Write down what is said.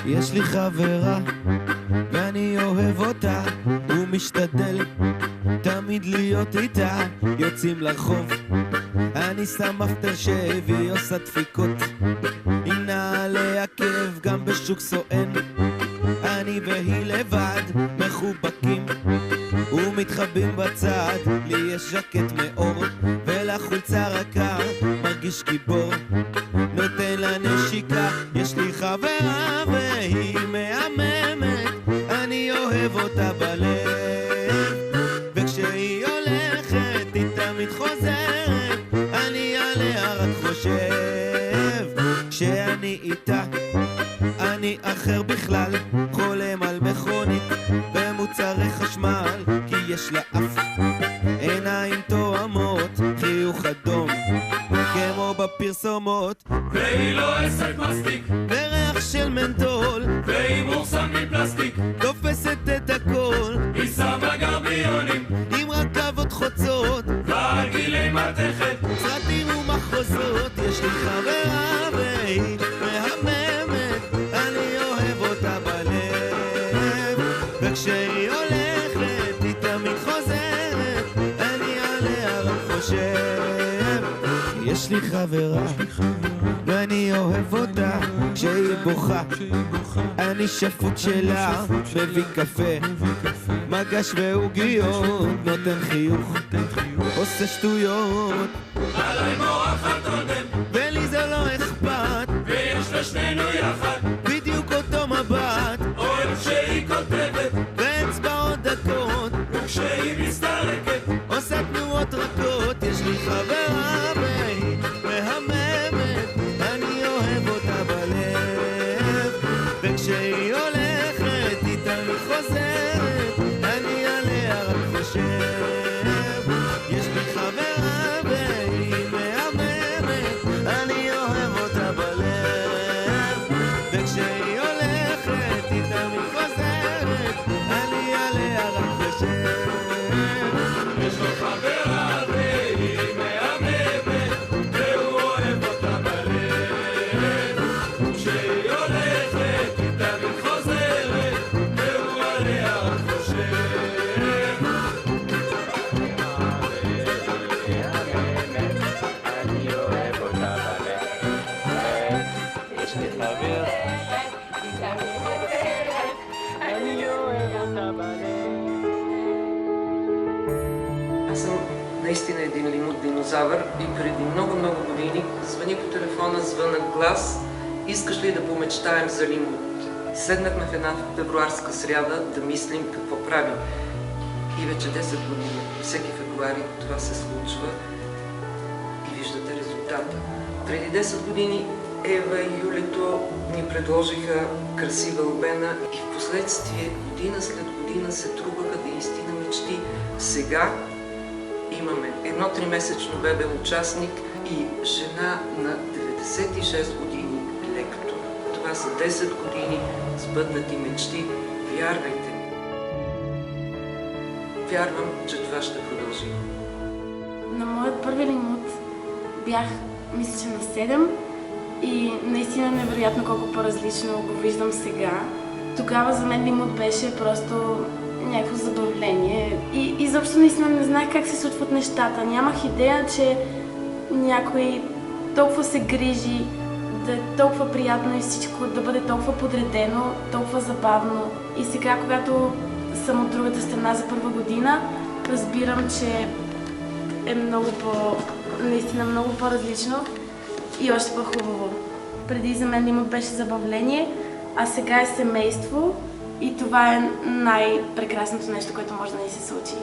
יש לי חברה ואני אוהב אותה, הוא משתדל תמיד להיות איתה. יוצאים לרחוב, אני שם אפטר שייב, היא עושה דפיקות עם נעלי עקב, גם בשוק סואן אני והיא לבד מחובקים ומתחבאים בצד. לי יש ז'קט מאור ולחולצה רכה, מרגיש גיבור נותן לה נשיקה. יש לי חברה והיא מהממת, אני אוהב אותה בלב, וכשהיא הולכת היא תמיד חוזרת, אני עליה רק חושב. כשאני איתה אני אחר בכלל, חולם על מכונית ומוצרי חשמל, כי יש לה אף עיניים תואמות, חיוך אדום כמו בפרסומות, והיא לא עסק מסטיק וריח של מנטול, והיא מורסם מפלסטיק, תופסת את הכל, היא שמה גרביונים עם רכבות חוצות ועגילי מתכת, סרטים ומחוזות. יש לי חברה והיא מהממת, אני אוהב אותה בלב, וכשהיא הולכת היא תמיד חוזרת, אני עליה רק חושב. יש לי חברה ואני אוהב אותה, כשהיא בוכה אני שפוט שלה, מביא קפה מגש ועוגיות, נותן חיוך עושה שטויות, עליי מורחת עודם ולי זה לא אכפת, ויש לשנינו יחד בדיוק אותו מבט, אוהב שהיא כותבת באצבעות דקות וכשהיא מסתרקת עושה תנועות רכות. יש לי חברה והיא מהממת, אני אוהב אותה בלב, וכשהיא הולכת היא תמיד חוזרת, אני עליה רק חושב. יש לי חברה והיא מהממת, אני אוהב אותה בלב, וכשהיא הולכת היא תמיד חוזרת, אני עליה רק חושב. יש לו חברה והיא מהממת והוא אוהב אותה בלב, וכשהיא הולכת היא תמיד חוזרת והוא עליה רק חושב. אני אוהב אותה בלב, יש לי חבר, אני אוהב אותה בלב. Аз съм наистина един лимут динозавър и преди много години звъни по телефона звънък глас: искаш ли да помечтаем за лимут? Седнахме в една февруарска сряда да мислим какво правим. И вече 10 години, всеки февруари това се случва и виждате резултата. Преди 10 години Ева и Юлето ни предложиха красива Албена и в последствие година след година се трупаха наистина мечти. Сега имаме едно 3-месечно бебе участник и жена на 96 години лектор. Това са 10 години сбъднати мечти. Вярвайте ми. Вярвам, че това ще продължи. На моят първи лимут бях, мисля, че на 7 и наистина невероятно колко по-различно го виждам сега. Тогава за мен лимут беше просто някакво забавление и изобщо наистина не знаех как се случват нещата. Нямах идея, че някой толкова се грижи, да е толкова приятно и всичко да бъде толкова подредено, толкова забавно. И сега, когато съм от другата страна за първа година, разбирам, че е наистина много по-различно и още по-хубаво. Преди за мен лимут беше забавление, а сега е семейство и това е най-прекрасното нещо, което може да ни се случи.